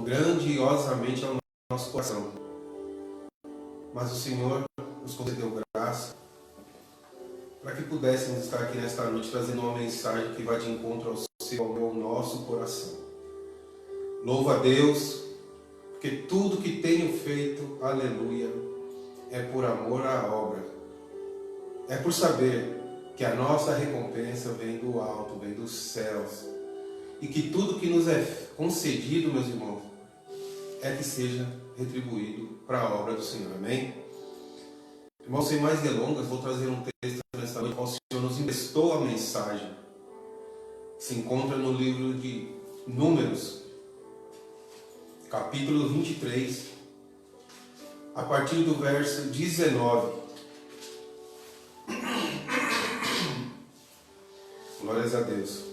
grandiosamente ao nosso coração. Mas o Senhor nos concedeu graça para que pudéssemos estar aqui nesta noite trazendo uma mensagem que vai de encontro ao seu, ao nosso coração. Louva a Deus, porque tudo que tenho feito, aleluia, é por amor à obra. É por saber que a nossa recompensa vem do alto, vem dos céus. E que tudo que nos é concedido, meus irmãos, é que seja retribuído para a obra do Senhor. Amém? Irmãos, sem mais delongas, vou trazer um texto nesta noite, qual o Senhor nos emprestou a mensagem. Se encontra no livro de Números, capítulo 23, a partir do verso 19. Glórias a Deus.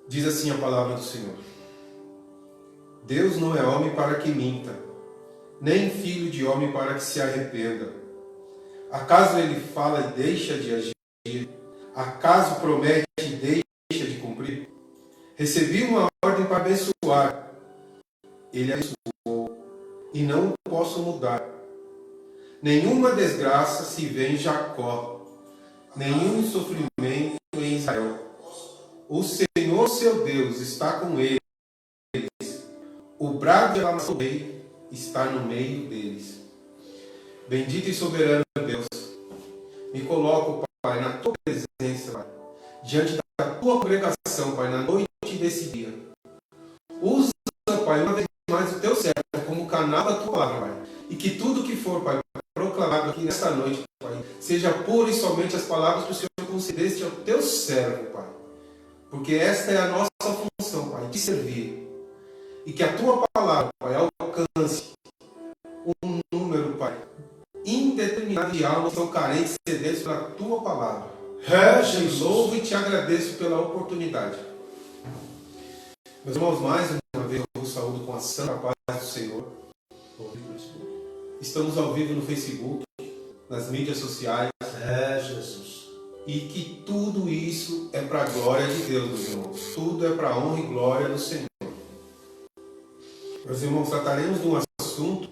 Diz assim a palavra do Senhor: Deus não é homem para que minta, nem filho de homem para que se arrependa. Acaso ele fala e deixa de agir? Acaso promete e deixa de cumprir? Recebi uma ordem para abençoar. Ele abençoou e não o posso mudar. Nenhuma desgraça se vê em Jacó, nenhum sofrimento em Israel. O Senhor seu Deus está com eles. O brado de aclamação do rei está no meio deles. Bendito e soberano Deus, me coloco, Pai, na tua presença, Pai, diante da tua congregação, Pai, na noite desse dia. Usa, Pai, uma vez mais o teu servo como canal da tua palavra, Pai. E que tudo que for, Pai, proclamado aqui nesta noite, Pai, seja pura e somente as palavras que o Senhor concedeste ao teu servo, Pai. Porque esta é a nossa função, Pai, de servir. E que a tua palavra, Pai, alcance um número, Pai, indeterminado de almas que estão carentes e sedentas pela tua palavra. Te louvo e te agradeço pela oportunidade. Meus irmãos, mais uma vez eu vos saúdo com a santa paz do Senhor. Estamos ao vivo no Facebook, nas mídias sociais. Jesus. E que tudo isso é para a glória de Deus, meus irmãos. Tudo é para a honra e glória do Senhor. Meus irmãos, trataremos de um assunto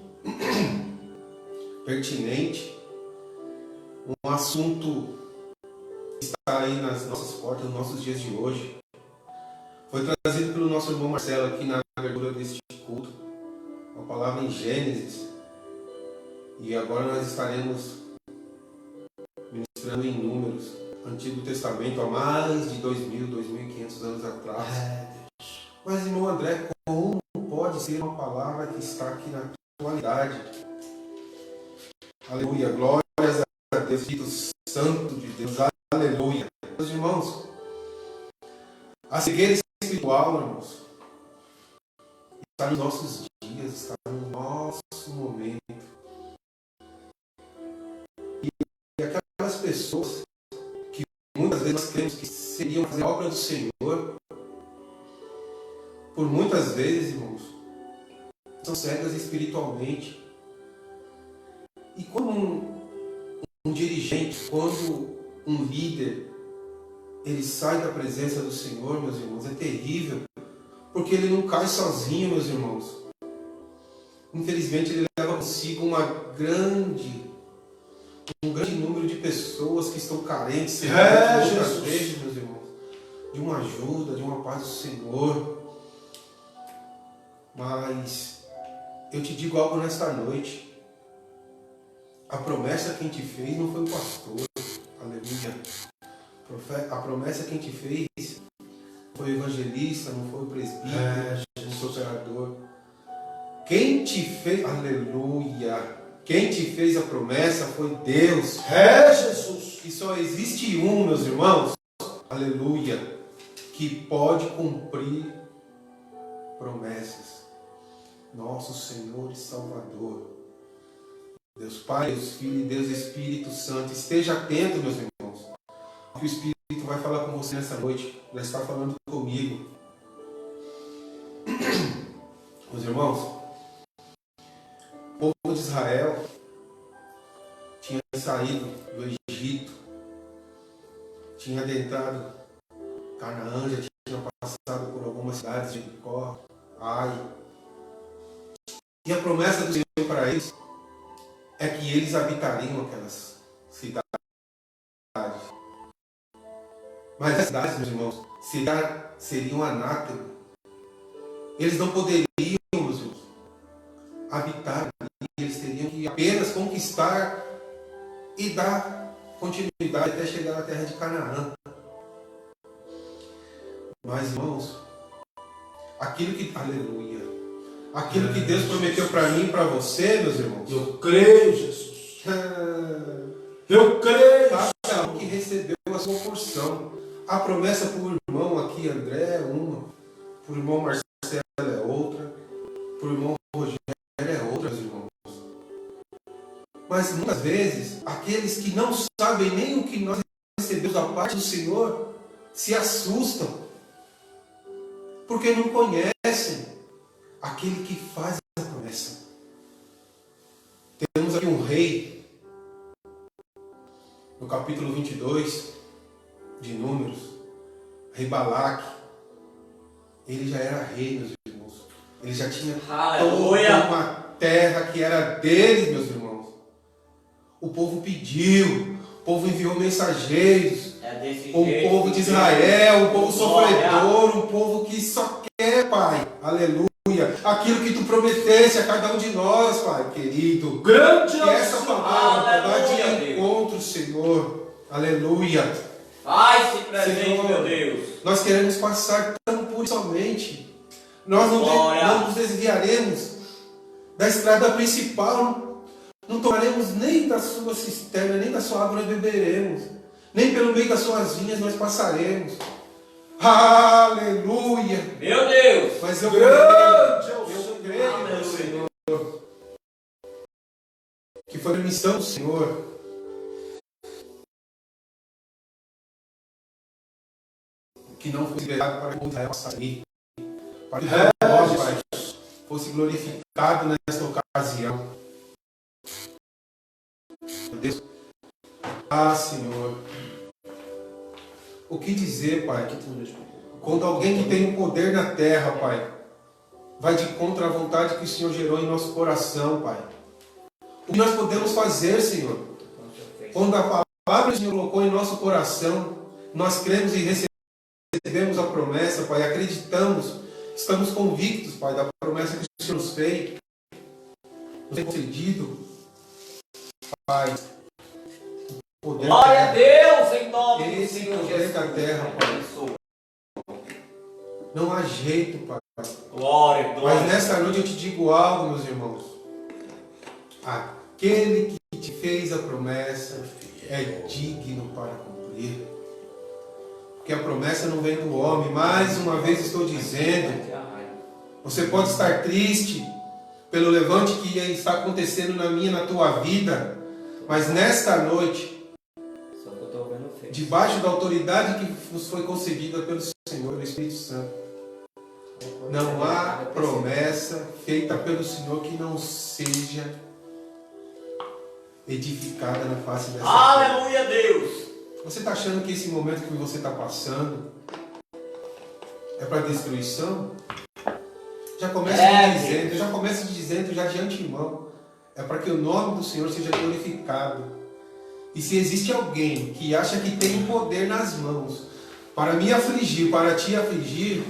pertinente, um assunto que está aí nas nossas portas, nos nossos dias de hoje. Foi trazido pelo nosso irmão Marcelo aqui na abertura deste culto, uma palavra em Gênesis. E agora nós estaremos ministrando em Números, Antigo Testamento, há mais de 2.000, 2.500 anos atrás. Mas, irmão André, como pode ser uma palavra que está aqui na atualidade? Aleluia, glórias a Deus, Espírito Santo de Deus, aleluia. Meus irmãos, a cegueira espiritual, irmãos, está nos nossos dias, está no nosso momento. E aquelas pessoas que muitas vezes nós cremos que seriam fazer a obra do Senhor, por muitas vezes, irmãos, são cegas espiritualmente. E quando um dirigente, quando um líder, ele sai da presença do Senhor, meus irmãos, é terrível, porque ele não cai sozinho, meus irmãos. Infelizmente, ele leva consigo um grande número de pessoas que estão carentes, muitas vezes, meus irmãos, de uma ajuda, de uma paz do Senhor. Mas eu te digo algo nesta noite. A promessa que a gente fez não foi o pastor, aleluia. A promessa que a gente fez foi o evangelista, não foi o presbítero, não foi o operador. Quem te fez, aleluia, quem te fez a promessa foi Deus. Jesus. E só existe um, meus irmãos, aleluia, que pode cumprir promessas. Nosso Senhor e Salvador, Deus Pai, Deus Filho e Deus Espírito Santo. Esteja atento, meus irmãos, que o Espírito vai falar com você nessa noite, vai estar falando comigo. Meus irmãos, o povo de Israel tinha saído do Egito, tinha adentrado Canaã, já tinha passado por algumas cidades de Jericó, Ai. E a promessa do Senhor para eles é que eles habitariam aquelas cidades. Mas as cidades, meus irmãos, seriam anátema. Eles não poderiam, meus irmãos, habitar ali. Eles teriam que apenas conquistar e dar continuidade até chegar na terra de Canaã. Mas, irmãos, aleluia, aquilo que Deus prometeu para mim e para você, meus irmãos, Eu creio, Jesus. Eu creio. cada um que recebeu a sua porção. A promessa para o irmão aqui, André, é uma, para o irmão Marcelo é outra, para o irmão Rogério é outra, meus irmãos. Mas muitas vezes, aqueles que não sabem nem o que nós recebemos da parte do Senhor, se assustam, porque não conhecem aquele que faz a promessa. Temos aqui um rei, no capítulo 22 de Números, rei Balaque. Ele já era rei, meus irmãos. Ele já tinha toda uma terra que era deles, meus irmãos. O povo pediu, o povo enviou mensageiros. O povo de Israel, o povo sofredor, o povo que só quer, Pai, aleluia, aquilo que Tu prometeste a cada um de nós, Pai querido. Grande que essa palavra vá de encontro, Senhor, aleluia. Faz-se presente, Senhor, meu Deus. Nós queremos passar tão pura somente. Nós não nos desviaremos da estrada principal, não tomaremos nem da sua cisterna, nem da sua água nós beberemos, nem pelo meio das suas vinhas nós passaremos. Aleluia! Meu Deus! Mas eu creio, meu Senhor, que foi a missão do Senhor que não foi liberado para que o povo de Israel passasse, para que o nome, Pai, fosse glorificado nesta ocasião. Meu Deus. Senhor, o que dizer, Pai, quando alguém que tem o poder na terra, Pai, vai de contra a vontade que o Senhor gerou em nosso coração, Pai? O que nós podemos fazer, Senhor? Quando a palavra que o Senhor colocou em nosso coração, nós cremos e recebemos a promessa, Pai, acreditamos, estamos convictos, Pai, da promessa que o Senhor nos fez, nos tem concedido, Pai. Poder glória a Deus em nome do esse Senhor poder Jesus. da terra, Pai. Não há jeito, Pai. Glória, glória. Mas nesta noite eu te digo algo, meus irmãos. Aquele que te fez a promessa é digno para cumprir. Porque a promessa não vem do homem. Mais uma vez estou dizendo, você pode estar triste pelo levante que está acontecendo na minha e na tua vida, mas nesta noite, debaixo da autoridade que nos foi concedida pelo Senhor, o Espírito Santo, não há promessa feita pelo Senhor que não seja edificada na face dessa terra. Aleluia, Deus! Você está achando que esse momento que você está passando é para destruição? Já começa dizendo já de antemão, é para que o nome do Senhor seja glorificado. E se existe alguém que acha que tem poder nas mãos para me afligir, para te afligir,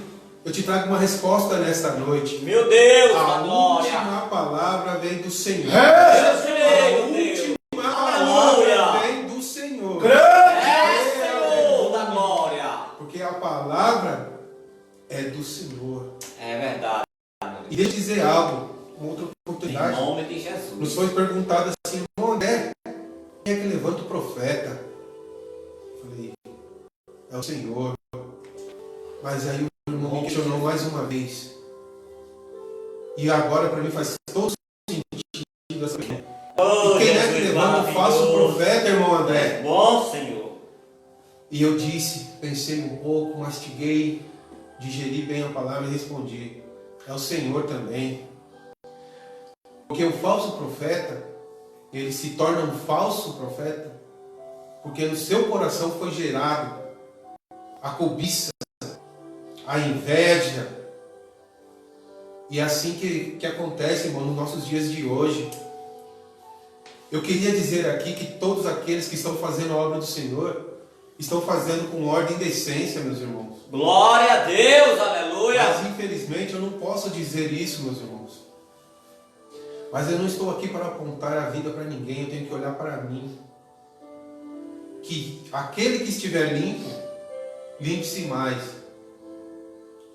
eu te trago uma resposta nesta noite. Meu Deus, a glória! última palavra vem do Senhor. Eu creio, A Deus. última Aleluia. palavra vem do Senhor. Senhor da glória! Porque a palavra é do Senhor. É verdade. E deixa eu dizer algo, uma outra Em oportunidade. nome de Jesus. Nos foi perguntado assim, irmão André, quem é que levanta o profeta? Eu falei, é o Senhor. Mas aí o irmão me questionou mais uma vez. E agora para mim faz todo sentido essa pergunta. E quem é que levanta o falso profeta, irmão André? Bom, Senhor. E eu disse, pensei um pouco, mastiguei, digeri bem a palavra e respondi. É o Senhor também. Porque o falso profeta, ele se torna um falso profeta porque no seu coração foi gerado a cobiça, a inveja, E é assim que acontece, irmão, nos nossos dias de hoje. Eu queria dizer aqui que todos aqueles que estão fazendo a obra do Senhor estão fazendo com ordem e decência, meus irmãos. Glória a Deus, aleluia. Mas infelizmente eu não posso dizer isso, meus irmãos. Mas eu não estou aqui para apontar a vida para ninguém, eu tenho que olhar para mim. Que aquele que estiver limpo, limpe-se mais.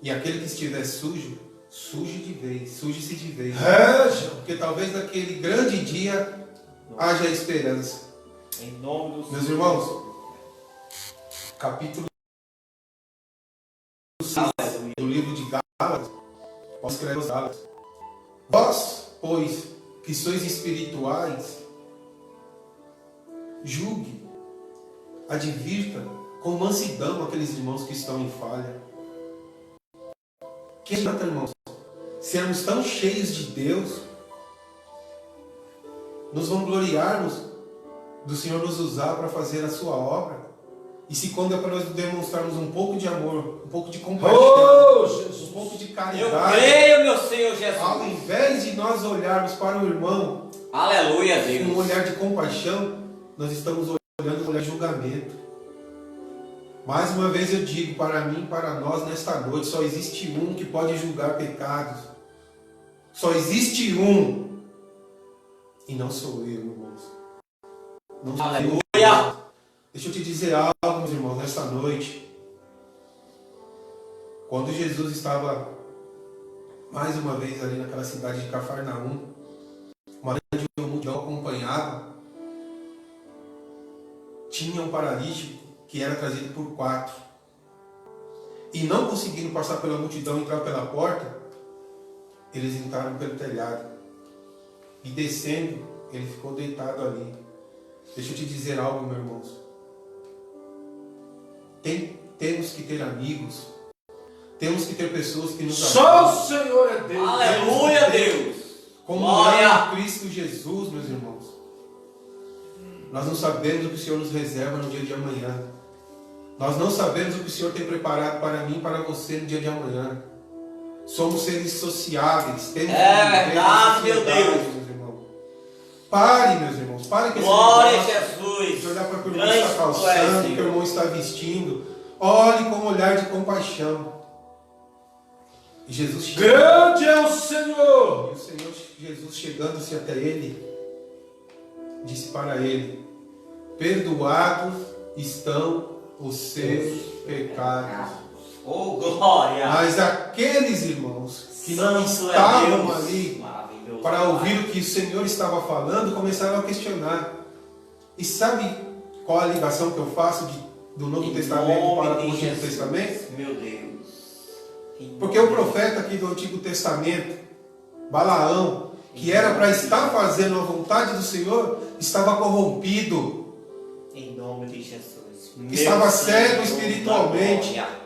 E aquele que estiver sujo, suje-se de vez. Porque talvez naquele grande dia haja esperança. Em nome do Meus Senhor. irmãos, capítulo 6 do livro de Gálatas, Paulo escreve aos Gálatas: vós, pois, que sois espirituais, julgue, advirta com mansidão aqueles irmãos que estão em falha. Que adianta, irmãos, sermos tão cheios de Deus, nos vangloriarmos do Senhor nos usar para fazer a sua obra, e se quando é para nós demonstrarmos um pouco de amor, um pouco de compaixão, um pouco de Eu caridade, creio, meu Senhor Jesus. ao invés de nós olharmos para o irmão Aleluia, com um Deus. olhar de compaixão, nós estamos olhando com um olhar de julgamento. Mais uma vez eu digo, para mim e para nós nesta noite, só existe um que pode julgar pecados. Só existe um. E não sou eu, irmãos. Não sou Aleluia. eu. Deixa eu te dizer algo, meus irmãos, nesta noite. Quando Jesus estava mais uma vez ali naquela cidade de Cafarnaum, uma grande multidão acompanhava, tinha um paralítico que era trazido por 4. E não conseguindo passar pela multidão e entrar pela porta, eles entraram pelo telhado. E descendo, ele ficou deitado ali. Deixa eu te dizer algo, meus irmãos. Temos que ter amigos. Temos que ter pessoas que nos Só o Senhor é Deus. Aleluia, Deus. Comunhar Glória. com Cristo Jesus, meus irmãos. Nós não sabemos o que o Senhor nos reserva no dia de amanhã. Nós não sabemos o que o Senhor tem preparado para mim e para você no dia de amanhã. Somos seres sociáveis. Temos que viver verdade, em meu sociedade, Deus. meus irmãos. Pare, meus irmãos. Pare com esse Glória a negócio Jesus. de olhar para o que o irmão Grande está tu és, calçando, o que o Senhor. irmão está vestindo. Olhe com um olhar de compaixão. E Jesus chegou. Grande é o E Senhor. o Senhor Jesus, chegando-se até ele, disse para ele: perdoados estão os seus pecados. Oh, glória. Mas aqueles irmãos que não Santo é estavam Deus. ali Maravilhoso, para Pai. ouvir o que o Senhor estava falando, começaram a questionar. E sabe qual a ligação que eu faço do Novo Em Testamento nome para o de Antigo Jesus. Testamento? Meu Deus. Em Porque o nome profeta aqui do Antigo Testamento, Balaão, que era para estar fazendo a vontade do Senhor, estava corrompido. Em nome de Jesus. Estava Meu cego Senhor espiritualmente. da glória.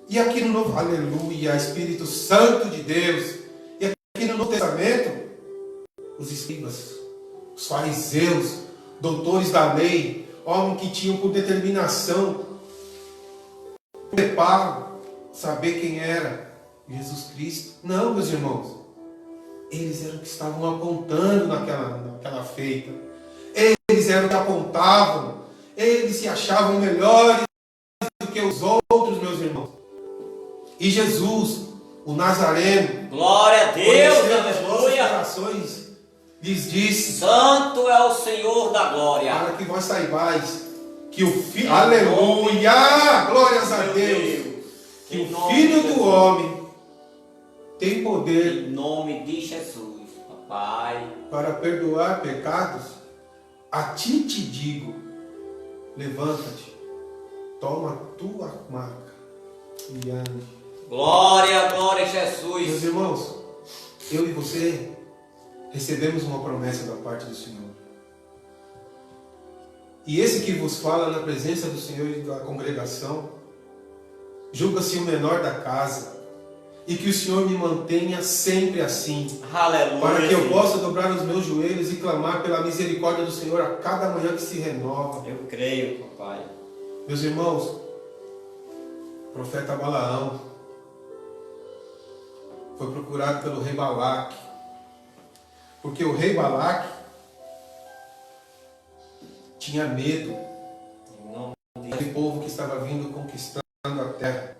E aqui no Novo, aleluia, Espírito Santo de Deus. E aqui no Novo Testamento, os escribas, os fariseus, doutores da lei, homens que tinham por determinação, preparo, saber quem era Jesus Cristo. Não, meus irmãos. Eles eram que estavam apontando naquela feita. Eles eram que apontavam. Eles se achavam melhores do que os outros, meus irmãos. E Jesus, o Nazareno, Glória a Deus, conhecendo as nossas aleluia. corações, lhes disse: Santo é o Senhor da glória. para que vós saibais que o Filho, aleluia, glórias a Meu Deus, que Em o nome Filho de do Jesus. homem tem poder Em nome de Jesus, papai. para perdoar pecados. A ti te digo: levanta-te, toma a tua maca e ande. Glória, glória a Meus Jesus. irmãos, eu e você recebemos uma promessa da parte do Senhor. E esse que vos fala na presença do Senhor e da congregação, julga-se o menor da casa, e que o Senhor me mantenha sempre assim, Aleluia. para que eu Senhor. possa dobrar os meus joelhos e clamar pela misericórdia do Senhor a cada manhã que se renova. Eu creio, papai. Meus irmãos, o profeta Balaão foi procurado pelo rei Balaque. Porque o rei Balaque tinha medo daquele povo que estava vindo conquistando a terra.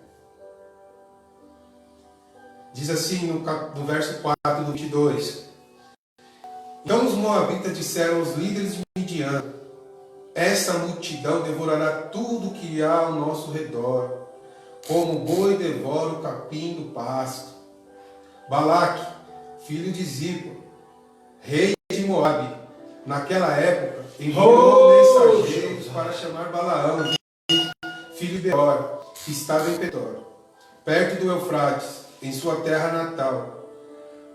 Diz assim no verso 4 do 22. Então os moabitas disseram aos líderes de Midian: essa multidão devorará tudo que há ao nosso redor, como o boi devora o capim do pasto. Balaque, filho de Zippor, rei de Moabe, naquela época, enviou mensageiros para chamar Balaão, filho de Beor, que estava em Petor, perto do Eufrates, em sua terra natal.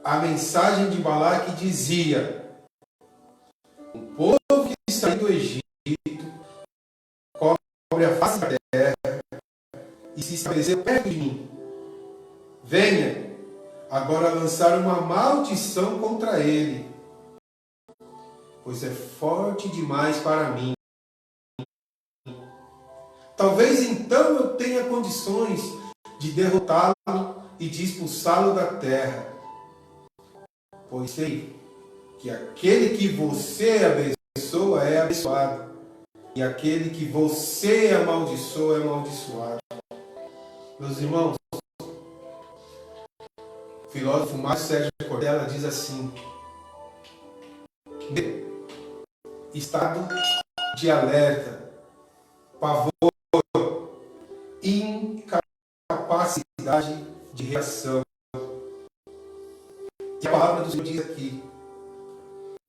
A mensagem de Balaque dizia: o povo que está do Egito cobre a face da terra e se estabeleceu perto de mim. Venha agora lançar uma maldição contra ele, pois é forte demais para mim. Talvez então eu tenha condições de derrotá-lo e de expulsá-lo da terra, pois sei que aquele que você abençoa é abençoado, e aquele que você amaldiçoa é amaldiçoado. Meus irmãos, o filósofo Márcio Sérgio Cortella diz assim: estado de alerta, pavor, incapacidade de reação. E a palavra do Senhor diz aqui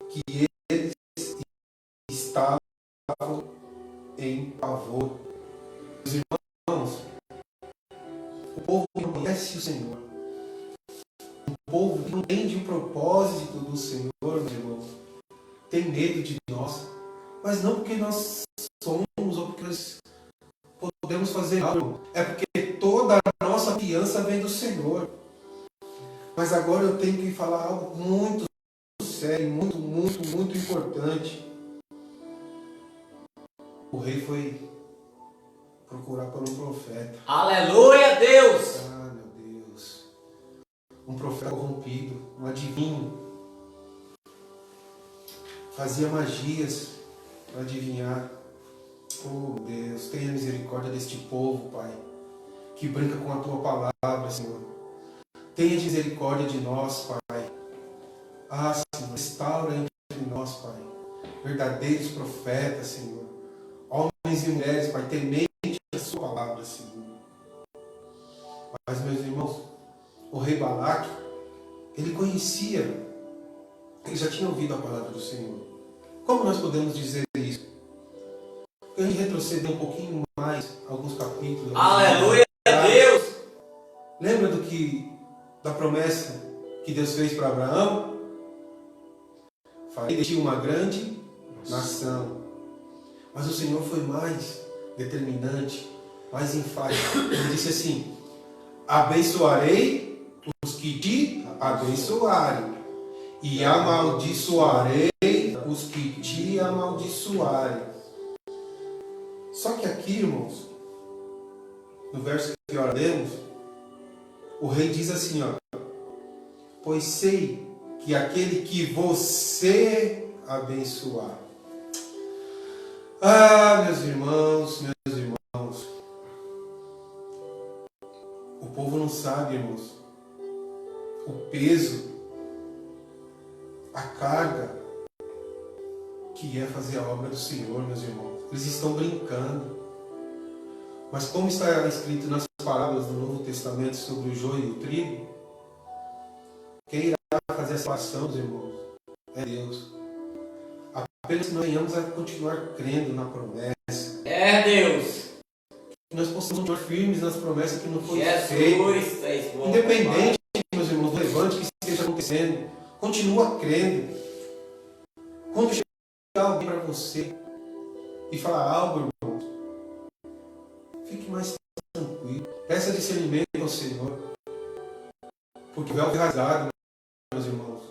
que eles estavam em pavor. Meus irmãos, o povo que não conhece o Senhor, o povo que não entende o propósito do Senhor, meus irmãos, tem medo de nós, mas não porque nós somos ou porque nós podemos fazer algo, é porque toda a nossa confiança vem do Senhor. Mas agora eu tenho que falar algo muito sério, muito importante. O rei foi procurar por um profeta. Aleluia, Deus! Ah, meu Deus. Um profeta corrompido, um adivinho. Fazia magias para adivinhar. Oh, Deus, tenha misericórdia deste povo, Pai, que brinca com a Tua palavra, Senhor. Tenha misericórdia de nós, Pai. Ah, Senhor, restaura entre nós, Pai, verdadeiros profetas, Senhor. Homens e mulheres, Pai, temente a Sua palavra, Senhor. Mas, meus irmãos, o rei Balaque, ele conhecia, ele já tinha ouvido a palavra do Senhor. Como nós podemos dizer isso? A gente retroceder um pouquinho mais, alguns capítulos. Aleluia, Deus! Lembra da promessa que Deus fez para Abraão? Farei de ti uma grande nação. Mas o Senhor foi mais determinante, mais enfático. Ele disse assim: abençoarei os que te abençoarem, e amaldiçoarei os que te amaldiçoarem. Só que aqui, irmãos, no verso que ora lemos, o rei diz assim, ó: pois sei que aquele que você abençoar. Ah, meus irmãos, o povo não sabe, irmãos, o peso, a carga que é fazer a obra do Senhor, meus irmãos. Eles estão brincando. Mas como está escrito nas parábolas do Novo Testamento sobre o joio e o trigo, quem irá fazer essa ação, meus irmãos, é Deus. Apenas que nós venhamos a continuar crendo na promessa. É, Deus! Que nós possamos continuar firmes nas promessas que não foram Jesus, feitas. és bom, Independente, meus irmãos, do levante que esteja acontecendo, continua crendo. Quando chegar alguém para você e falar algo, irmão, fique mais tranquilo. Peça discernimento ao Senhor. Porque o véu foi rasgado, meus irmãos.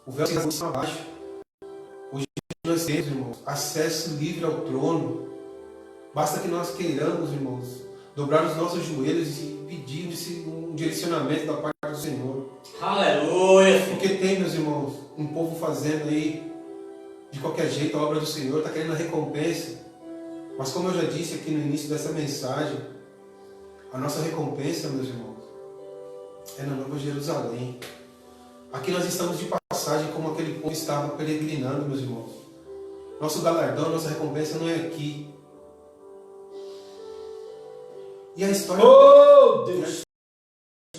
O véu se rasgou abaixo. Hoje nós temos, irmãos, acesso livre ao trono. Basta que nós queiramos, irmãos, dobrar os nossos joelhos e pedir um direcionamento da parte do Senhor. Aleluia. Porque tem, meus irmãos, um povo fazendo aí de qualquer jeito a obra do Senhor, está querendo a recompensa. Mas como eu já disse aqui no início dessa mensagem, a nossa recompensa, meus irmãos, é na Nova Jerusalém. Aqui nós estamos de passagem como aquele povo estava peregrinando, meus irmãos. Nosso galardão, nossa recompensa não é aqui. E a história, Oh, Deus.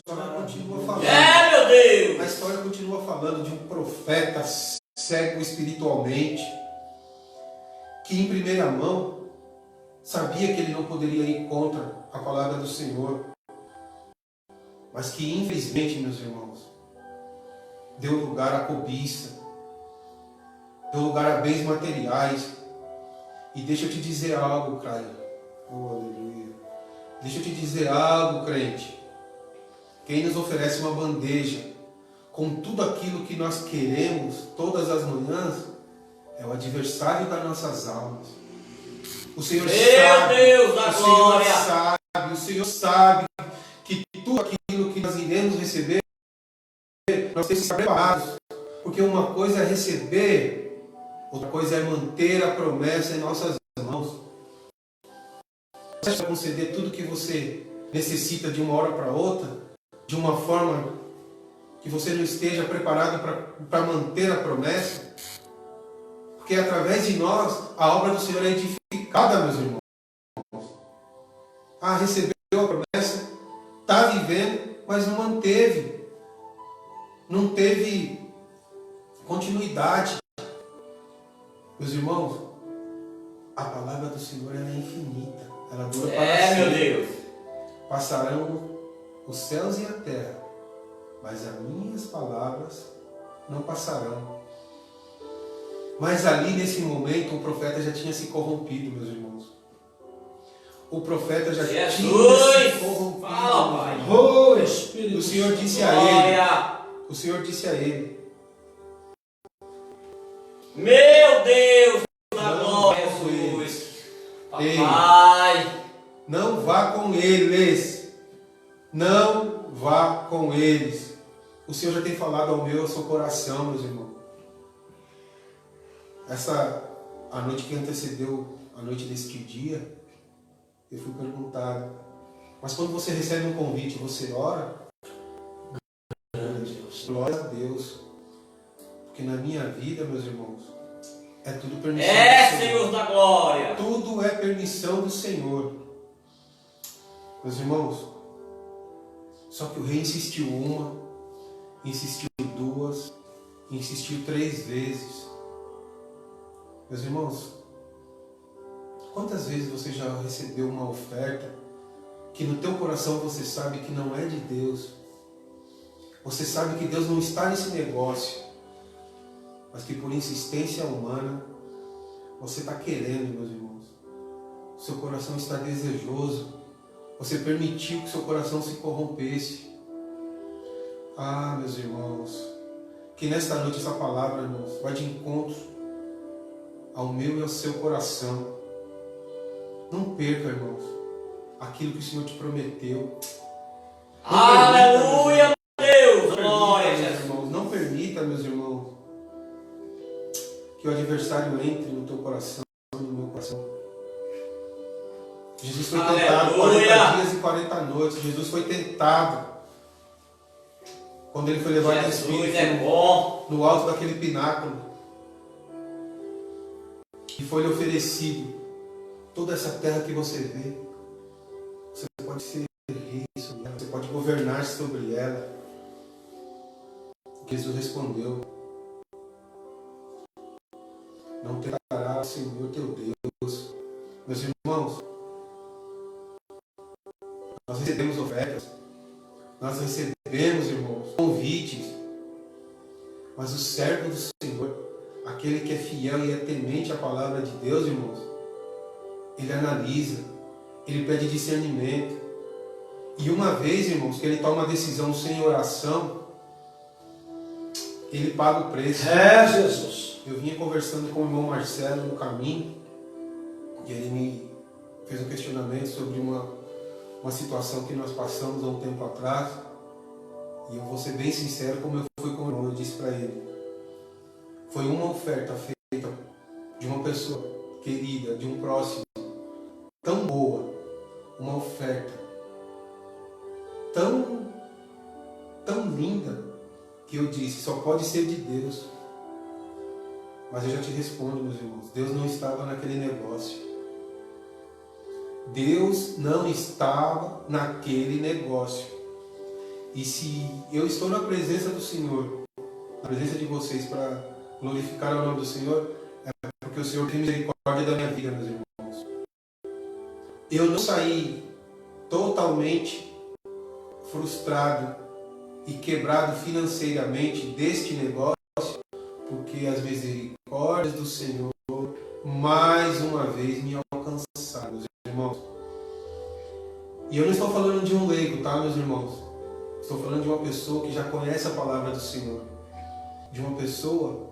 continua falando. Meu Deus. A história continua falando de um profeta cego espiritualmente, que em primeira mão sabia que ele não poderia ir contra a palavra do Senhor, mas que infelizmente, meus irmãos, deu lugar à cobiça, deu lugar a bens materiais. E deixa eu te dizer algo, Caio. Oh, aleluia. Deixa eu te dizer algo, crente. Quem nos oferece uma bandeja com tudo aquilo que nós queremos todas as manhãs é o adversário das nossas almas. O Senhor sabe, Deus da o Senhor glória. sabe, o Senhor sabe que tudo aquilo que nós iremos receber, nós temos que estar preparados. Porque uma coisa é receber, outra coisa é manter a promessa em nossas mãos. Você vai conceder tudo que você necessita de uma hora para outra, de uma forma que você não esteja preparado para manter a promessa? Porque através de nós, a obra do Senhor é edificada, meus irmãos. Ah, recebeu a promessa, está vivendo, mas não manteve. Não teve continuidade. Meus irmãos, a palavra do Senhor ela é infinita. Ela dura para sempre. Meu Deus. Passarão os céus e a terra, mas as minhas palavras não passarão. Mas ali nesse momento o profeta já tinha se corrompido, meus irmãos. O profeta já tinha se corrompido. Fala, Pai. Oh, Espírito. O Senhor disse a Glória. ele. O Senhor disse a ele. Meu Deus da Não glória, vá com Jesus. Ei. Papai. Não vá com eles. Não vá com eles. O Senhor já tem falado ao meu, ao seu coração, meus irmãos. A noite que antecedeu a noite desse dia, eu fui perguntado, mas quando você recebe um convite, você ora? Glória a Deus. Porque na minha vida, meus irmãos, é tudo permissão do Senhor da glória. Tudo é permissão do Senhor. Meus irmãos, só que o rei insistiu uma, insistiu duas, insistiu 3 vezes. Meus irmãos, quantas vezes você já recebeu uma oferta que no teu coração você sabe que não é de Deus? Você sabe que Deus não está nesse negócio, mas que por insistência humana você está querendo, meus irmãos. O seu coração está desejoso. Você permitiu que seu coração se corrompesse. Ah, meus irmãos, que nesta noite essa palavra, irmãos, vai de encontro ao meu e ao seu coração. Não perca, irmãos, aquilo que o Senhor te prometeu. Aleluia, Deus. Glória, meus Jesus. irmãos, não permita, meus irmãos, que o adversário entre no teu coração e no meu coração. Jesus foi tentado 40 dias e 40 noites. Jesus foi tentado quando ele foi levado em Jesus espírito é bom. no alto daquele pináculo. E foi-lhe oferecido toda essa terra que você vê. Você pode ser rei sobre ela, você pode governar sobre ela. Jesus respondeu: não tentará o Senhor teu Deus. Meus irmãos, nós recebemos ofertas, nós recebemos, irmãos, convites, mas o servo do Senhor, aquele que é fiel e é temente à palavra de Deus, irmãos, ele analisa, ele pede discernimento. E uma vez, irmãos, que ele toma uma decisão sem oração, ele paga o preço. Jesus. Eu vinha conversando com o irmão Marcelo no caminho, e ele me fez um questionamento sobre uma situação que nós passamos há um tempo atrás, e eu vou ser bem sincero como eu fui com o irmão, eu disse para ele. Foi uma oferta feita de uma pessoa querida, de um próximo, tão boa, uma oferta tão linda, que eu disse, só pode ser de Deus. Mas eu já te respondo, meus irmãos, Deus não estava naquele negócio. Deus não estava naquele negócio. E se eu estou na presença do Senhor, na presença de vocês, para glorificar o nome do Senhor, é porque o Senhor tem misericórdia da minha vida, meus irmãos. Eu não saí totalmente frustrado e quebrado financeiramente deste negócio, porque as misericórdias do Senhor mais uma vez me alcançaram, meus irmãos. E eu não estou falando de um leigo, tá, meus irmãos? Estou falando de uma pessoa que já conhece a palavra do Senhor, de uma pessoa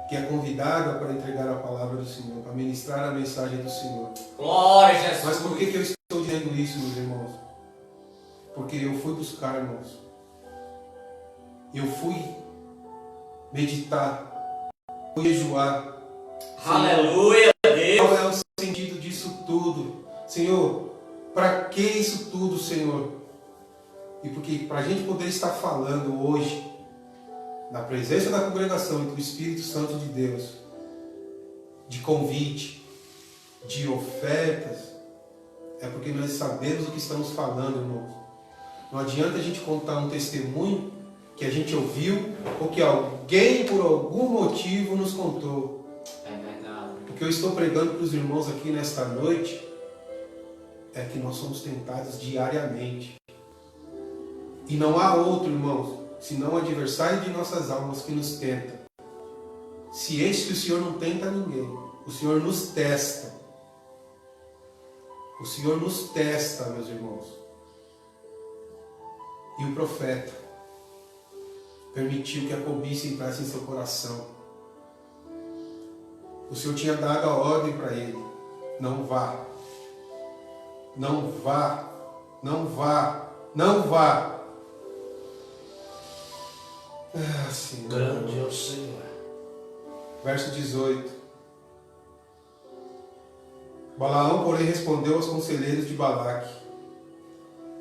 que é convidada para entregar a palavra do Senhor, para ministrar a mensagem do Senhor. Glória a Jesus. Mas por que eu estou dizendo isso, meus irmãos? Porque eu fui buscar, irmãos. Eu fui meditar, fui jejuar. Aleluia, Deus. Qual é o sentido disso tudo? Senhor, para que isso tudo, Senhor? E porque para a gente poder estar falando hoje, na presença da congregação e do Espírito Santo de Deus, de convite, de ofertas, é porque nós sabemos o que estamos falando, irmãos. Não adianta a gente contar um testemunho que a gente ouviu ou que alguém por algum motivo nos contou. É verdade. O que eu estou pregando para os irmãos aqui nesta noite é que nós somos tentados diariamente. E não há outro, irmãos, senão o adversário de nossas almas que nos tenta. Ciente que o Senhor não tenta ninguém. O Senhor nos testa. O Senhor nos testa, meus irmãos. E o profeta permitiu que a cobiça entrasse em seu coração. O Senhor tinha dado a ordem para ele: não vá, não vá, não vá, não vá. Ah, Senhor. Grande é o Senhor. Verso 18. Balaão, porém, respondeu aos conselheiros de Balaque: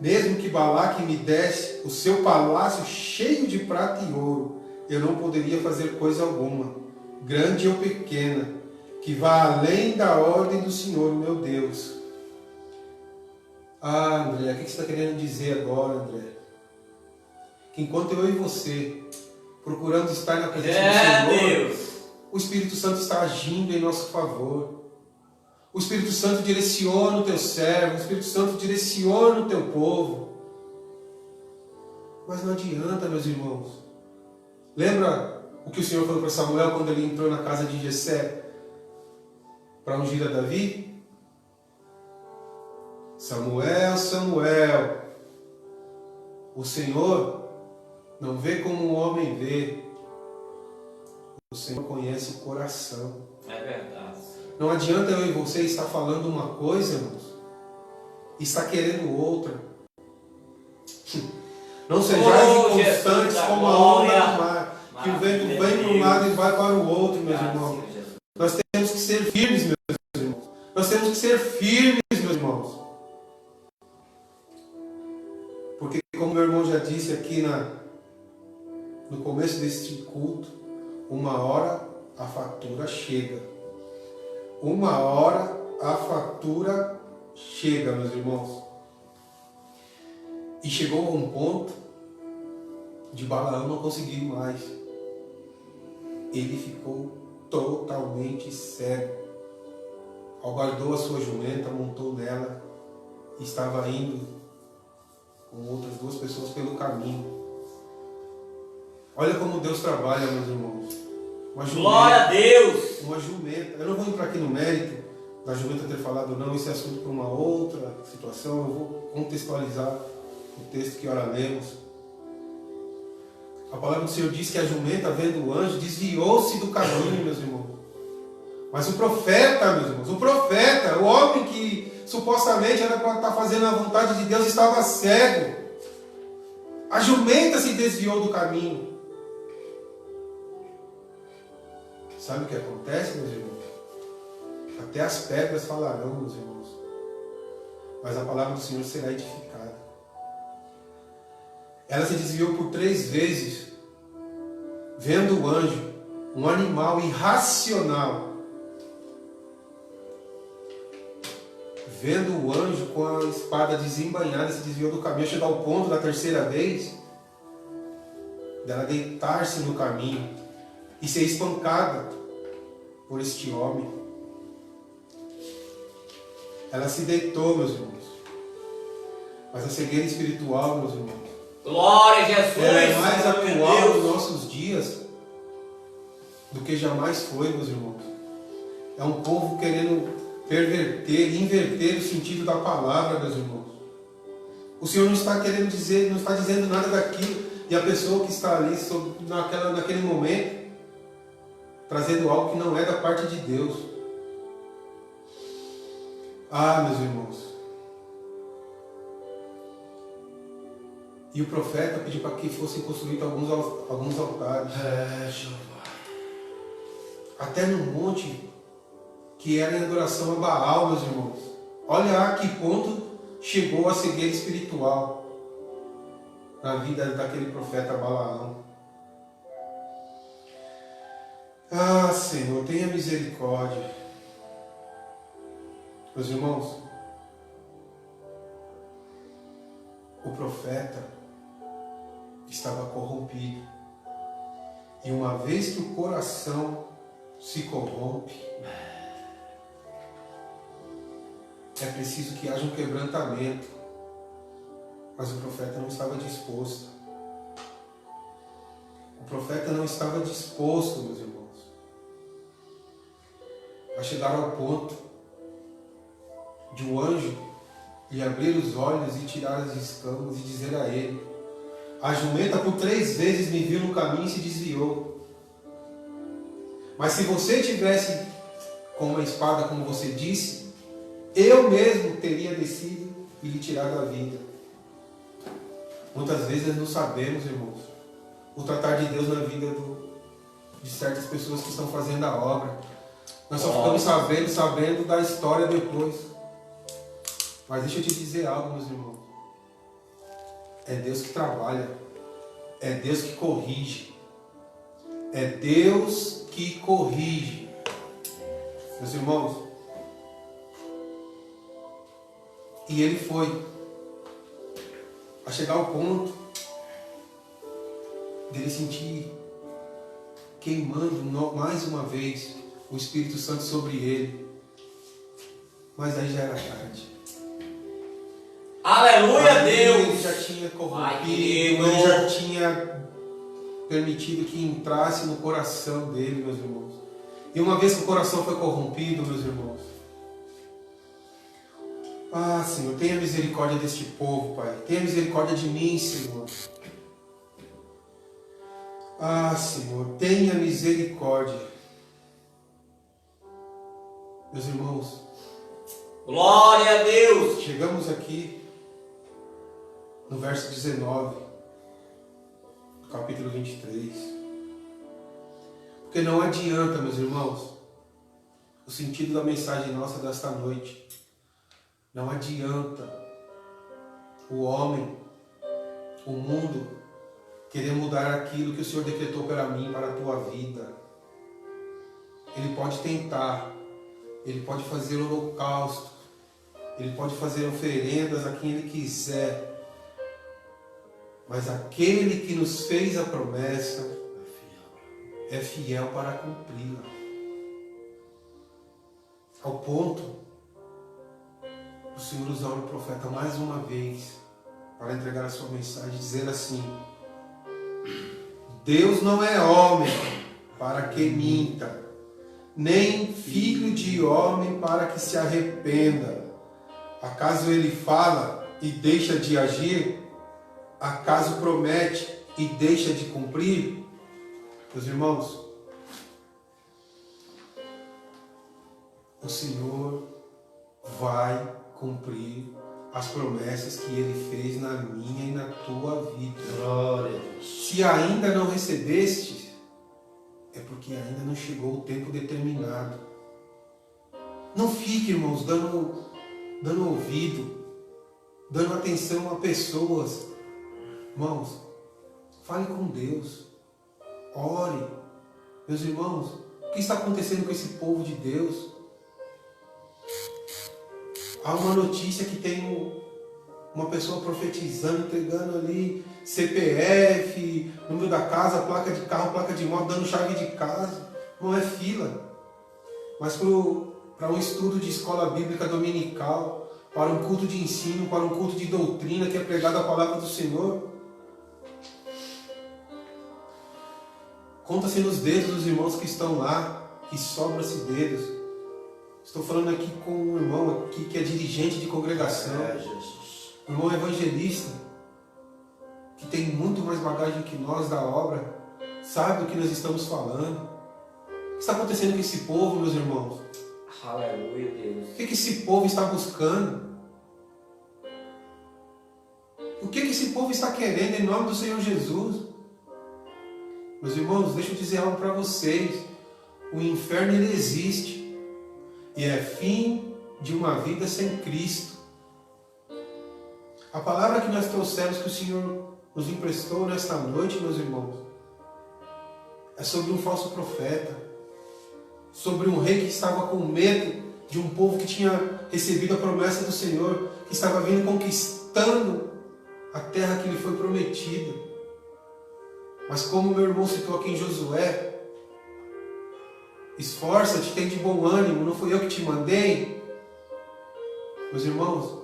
mesmo que Balaque me desse o seu palácio cheio de prata e ouro, eu não poderia fazer coisa alguma, grande ou pequena, que vá além da ordem do Senhor, meu Deus. Ah, André, o que você está querendo dizer agora, André? Que enquanto eu e você procuramos estar na presença do Senhor, Deus. o Espírito Santo está agindo em nosso favor. O Espírito Santo direciona o teu servo, o Espírito Santo direciona o teu povo. Mas não adianta, meus irmãos. Lembra o que o Senhor falou para Samuel quando ele entrou na casa de Jessé para ungir a Davi? Samuel, Samuel, o Senhor não vê como um homem vê. O Senhor conhece o coração. É verdade. Não adianta eu e você estar falando uma coisa, irmãos, e estar querendo outra. Não sejais inconstantes como a onda do mar, que o vento vem para um lado e vai para o outro, meus irmãos. Nós temos que ser firmes, meus irmãos. Nós temos que ser firmes, meus irmãos. Porque, como meu irmão já disse aqui no começo deste culto, uma hora a fatura chega. Uma hora a fatura chega, meus irmãos. E chegou a um ponto de Balaão não conseguir mais. Ele ficou totalmente cego. Aguardou a sua jumenta, montou nela e estava indo com outras duas pessoas pelo caminho. Olha como Deus trabalha, meus irmãos. Uma jumenta, Glória a Deus. uma jumenta. Eu não vou entrar aqui no mérito da jumenta ter falado ou não, esse assunto para uma outra situação. Eu vou contextualizar o texto que ora lemos. A palavra do Senhor diz que a jumenta, vendo o anjo, desviou-se do caminho, meus irmãos. Mas o profeta, meus irmãos, o profeta, o homem que supostamente era para estar fazendo a vontade de Deus, estava cego. A jumenta se desviou do caminho. Sabe o que acontece, meus irmãos? Até as pedras falarão, meus irmãos. Mas a palavra do Senhor será edificada. Ela se desviou por 3 vezes, vendo o anjo, um animal irracional, vendo o anjo com a espada desembainhada, se desviou do caminho, chegou ao ponto da 3ª vez dela deitar-se no caminho e ser espancada por este homem. Ela se deitou, meus irmãos. Mas a cegueira espiritual, meus irmãos, Glória a Jesus. ela é mais Meu atual Deus. nos nossos dias do que jamais foi, meus irmãos. É um povo querendo perverter, inverter o sentido da palavra, meus irmãos. O Senhor não está querendo dizer, não está dizendo nada daquilo, e a pessoa que está ali naquele momento trazendo algo que não é da parte de Deus. Ah, meus irmãos. E o profeta pediu para que fossem construídos alguns altares. Até no monte que era em adoração a Baal, meus irmãos. Olha a que ponto chegou a cegueira espiritual na vida daquele profeta Balaão. Ah, Senhor, tenha misericórdia. Meus irmãos, o profeta estava corrompido. E uma vez que o coração se corrompe, é preciso que haja um quebrantamento. Mas o profeta não estava disposto. O profeta não estava disposto, meus irmãos, a chegar ao ponto de um anjo lhe abrir os olhos e tirar as escamas e dizer a ele: a jumenta por 3 vezes me viu no caminho e se desviou. Mas se você tivesse com uma espada, como você disse, eu mesmo teria descido e lhe tirado a vida. Muitas vezes nós não sabemos, irmãos, o tratar de Deus na vida de certas pessoas que estão fazendo a obra. Nós só ficamos sabendo da história depois. Mas deixa eu te dizer algo, meus irmãos. É Deus que trabalha. É Deus que corrige. É Deus que corrige. Meus irmãos, e ele foi a chegar ao ponto dele sentir queimando mais uma vez o Espírito Santo sobre ele. Mas aí já era tarde. Aleluia, Deus. Ele já tinha corrompido, ele já tinha permitido que entrasse no coração dele, meus irmãos. E uma vez que o coração foi corrompido, meus irmãos, ah, Senhor, tenha misericórdia deste povo, Pai. Tenha misericórdia de mim, Senhor. Ah, Senhor, tenha misericórdia. Meus irmãos, Glória a Deus. chegamos aqui no verso 19, do capítulo 23. Porque não adianta, meus irmãos, o sentido da mensagem nossa desta noite. Não adianta o homem, o mundo, querer mudar aquilo que o Senhor decretou para mim, para a tua vida. Ele pode tentar, ele pode fazer holocausto, ele pode fazer oferendas a quem ele quiser, mas aquele que nos fez a promessa é fiel para cumpri-la. Ao ponto o Senhor usar o profeta mais uma vez para entregar a sua mensagem, dizer assim: Deus não é homem para que minta, nem filho de homem para que se arrependa. Acaso ele fala e deixa de agir? Acaso promete e deixa de cumprir? Meus irmãos, o Senhor vai cumprir as promessas que Ele fez na minha e na tua vida. Glória a Deus. Se ainda não recebeste, é porque ainda não chegou o tempo determinado. Não fique, irmãos, dando ouvido, dando atenção a pessoas. Irmãos, fale com Deus. Ore. Meus irmãos, o que está acontecendo com esse povo de Deus? Há uma notícia que tem uma pessoa profetizando, entregando ali CPF, número da casa, placa de carro, placa de moto, dando chave de casa. Não é fila. Mas para um estudo de escola bíblica dominical, para um culto de ensino, para um culto de doutrina que é pregado a palavra do Senhor. Conta-se nos dedos dos irmãos que estão lá, que sobra-se dedos. Estou falando aqui com um irmão aqui que é dirigente de congregação. Jesus. Um irmão evangelista, que tem muito mais bagagem que nós da obra, sabe do que nós estamos falando. O que está acontecendo com esse povo, meus irmãos? Aleluia, Deus. O que esse povo está buscando? O que esse povo está querendo em nome do Senhor Jesus? Meus irmãos, deixa eu dizer algo para vocês. O inferno ele existe. E é fim de uma vida sem Cristo. A palavra que nós trouxemos, que o Senhor nos emprestou nesta noite, meus irmãos, é sobre um falso profeta, sobre um rei que estava com medo de um povo que tinha recebido a promessa do Senhor, que estava vindo conquistando a terra que lhe foi prometida. Mas como meu irmão citou aqui em Josué, esforça-te, tem de bom ânimo, não fui eu que te mandei. Meus irmãos,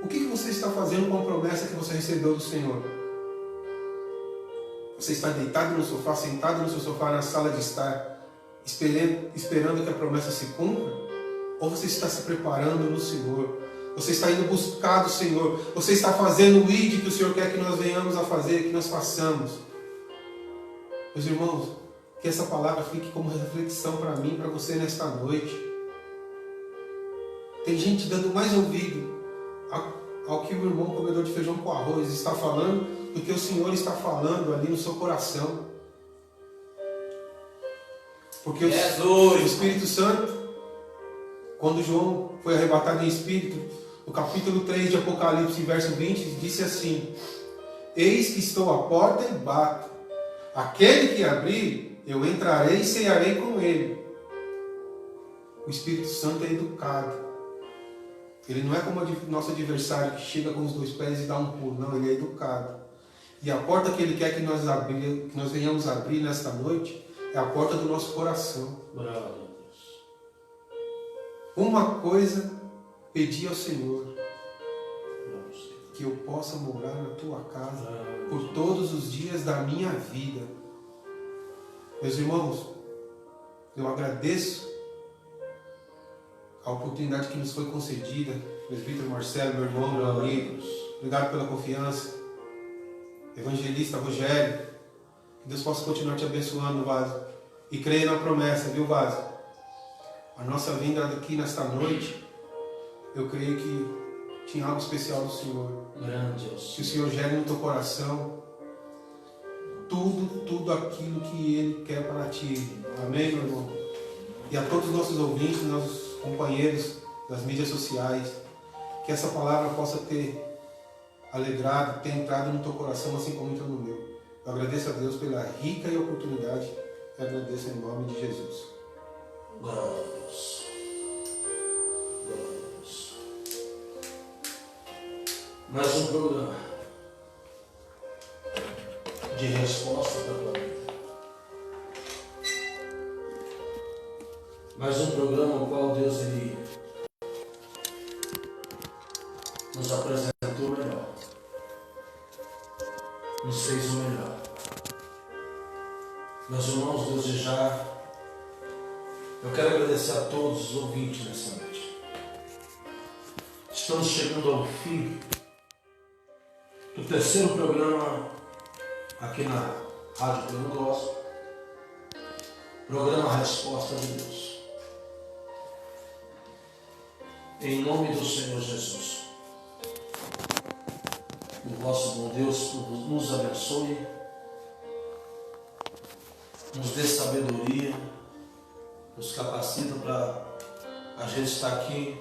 o que você está fazendo com a promessa que você recebeu do Senhor? Você está deitado no sofá, sentado no seu sofá na sala de estar, esperando que a promessa se cumpra? Ou você está se preparando no Senhor? Você está indo buscar do Senhor? Você está fazendo o ID que o Senhor quer que nós venhamos a fazer, que nós façamos? Meus irmãos, que essa palavra fique como reflexão para mim, para você nesta noite. Tem gente dando mais ouvido ao que o irmão comedor de feijão com arroz está falando do que o Senhor está falando ali no seu coração. Porque o Espírito Santo, quando João foi arrebatado em espírito, no capítulo 3 de Apocalipse, verso 20, disse assim: eis que estou à porta e bato. Aquele que abrir, eu entrarei e cearei com ele. O Espírito Santo é educado. Ele não é como o nosso adversário que chega com os dois pés e dá um pulo. Não, ele é educado. E a porta que ele quer que nós venhamos abrir nesta noite é a porta do nosso coração. Glória a Deus. Uma coisa pedi ao Senhor, que eu possa morar na tua casa por todos os dias da minha vida. Meus irmãos, eu agradeço a oportunidade que nos foi concedida. Presbítero Marcelo, meu irmão, meu amigo, obrigado pela confiança. Evangelista Rogério, que Deus possa continuar te abençoando, Vaso. E creia na promessa, viu, Vaso? A nossa vinda aqui nesta noite, eu creio que tinha algo especial do Senhor. Grande Que o Senhor gere no teu coração tudo aquilo que Ele quer para ti. Amém, meu irmão? E a todos os nossos ouvintes, nossos companheiros das mídias sociais, que essa palavra possa ter alegrado, ter entrado no teu coração assim como entrou no meu. Eu agradeço a Deus pela rica oportunidade e agradeço em nome de Jesus. Glória a Deus. Glória a Deus. Mais um programa de resposta para a tua vida. Mais um programa ao qual Deus ele nos apresentou melhor, nos fez o melhor. Meus irmãos, desde já, eu quero agradecer a todos os ouvintes nessa noite. Estamos chegando ao fim do terceiro programa aqui na Rádio Pleno Gospel, programa Resposta de Deus. em nome do Senhor Jesus. O vosso bom Deus nos abençoe, nos dê sabedoria, nos capacita para a gente estar aqui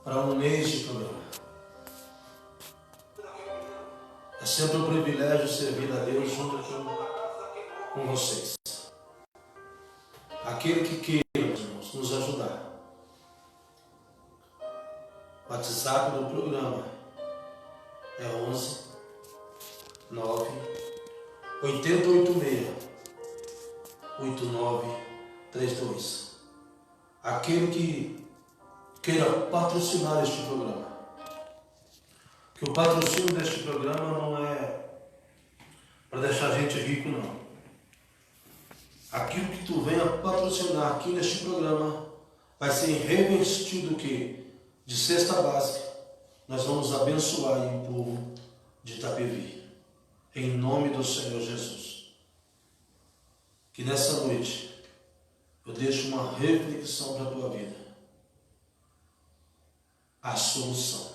para um mês de programa. É sempre um privilégio servir a Deus junto com vocês. Aquele que queira, irmãos, nos ajudar. O WhatsApp do programa é 11 9 8086 8932. Aquele que queira patrocinar este programa. Que o patrocínio deste programa não é para deixar a gente rico, não. Aquilo que tu venha patrocinar aqui neste programa vai ser revestido que de cesta básica nós vamos abençoar o povo de Itapevi, em nome do Senhor Jesus. Que nessa noite eu deixo uma reflexão para a tua vida. A solução.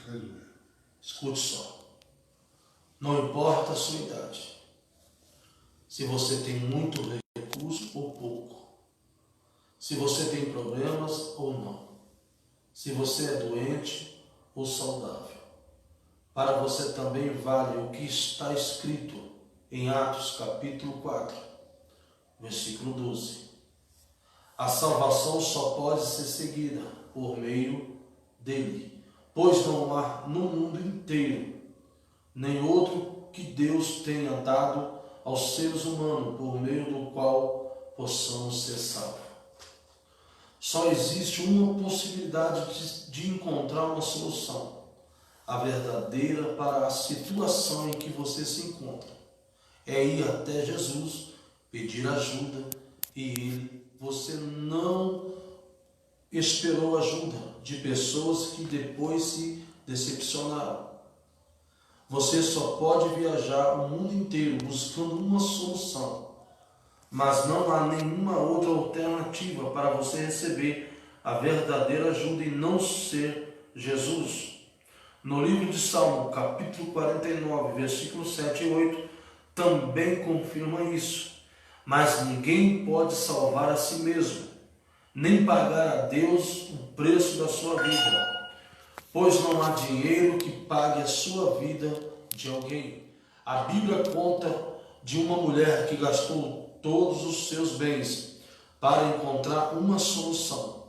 Aleluia. Escute só. Não importa a sua idade. Se você tem muito recurso ou pouco. Se você tem problemas ou não. Se você é doente ou saudável. Para você também vale o que está escrito em Atos capítulo 4, versículo 12. A salvação só pode ser seguida por meio dele, pois não há no mundo inteiro nem outro que Deus tenha dado aos seres humanos por meio do qual possamos ser salvos. Só existe uma possibilidade de encontrar uma solução, a verdadeira para a situação em que você se encontra. É ir até Jesus, pedir ajuda e você não esperou ajuda de pessoas que depois se decepcionaram. Você só pode viajar o mundo inteiro buscando uma solução, mas não há nenhuma outra alternativa para você receber a verdadeira ajuda e não ser Jesus. No livro de Salmo, capítulo 49, versículos 7 e 8, também confirma isso. Mas ninguém pode salvar a si mesmo, nem pagar a Deus o preço da sua vida, pois não há dinheiro que pague a sua vida de alguém. A Bíblia conta de uma mulher que gastou todos os seus bens para encontrar uma solução,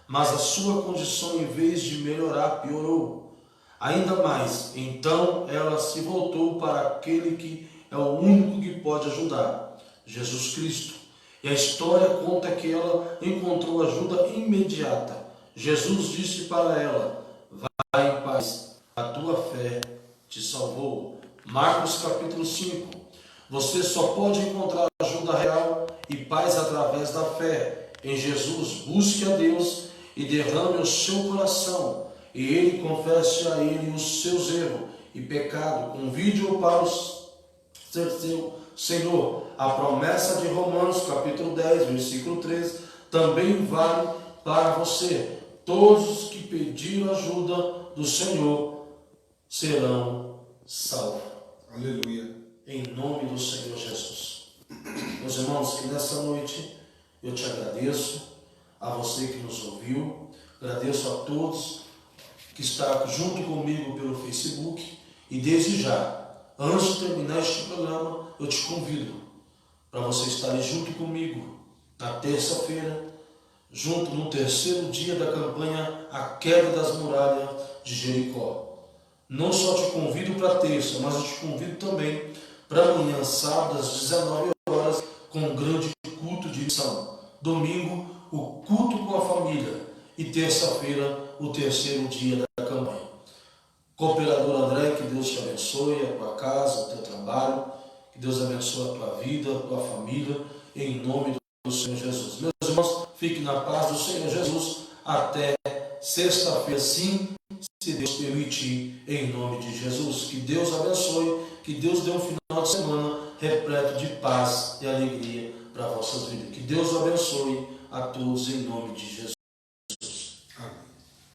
mas a sua condição, em vez de melhorar, piorou ainda mais. Então ela se voltou para aquele que é o único que pode ajudar, Jesus Cristo. E a história conta que ela encontrou ajuda imediata. Jesus disse para ela: vai em paz, a tua fé te salvou. Marcos capítulo 5. Você só pode encontrar ajuda real e paz através da fé em Jesus. Busque a Deus e derrame o seu coração, e Ele confesse a Ele os seus erros e pecado. Convide-o para ser seu Senhor. A promessa de Romanos capítulo 10, versículo 13, também vale para você. Todos os que pediram ajuda do Senhor serão salvos. Aleluia. Em nome do Senhor Jesus. Meus irmãos, que nessa noite eu te agradeço, a você que nos ouviu, agradeço a todos que estão junto comigo pelo Facebook, e desde já, antes de terminar este programa, eu te convido para você estar junto comigo na terça-feira, junto no terceiro dia da campanha A Queda das Muralhas de Jericó. Não só te convido para terça, mas eu te convido também para amanhã, sábado, às 19 horas, com um grande culto de missão. Domingo, o culto com a família. E terça-feira, o terceiro dia da campanha. Cooperador André, que Deus te abençoe, a tua casa, o teu trabalho. Que Deus abençoe a tua vida, a tua família, em nome do Senhor Jesus. Meus irmãos, fiquem na paz do Senhor Jesus até sexta-feira, sim, se Deus permitir, em nome de Jesus. Que Deus abençoe, que Deus dê um final de semana repleto de paz e alegria para vossas vidas. Que Deus abençoe a todos em nome de Jesus.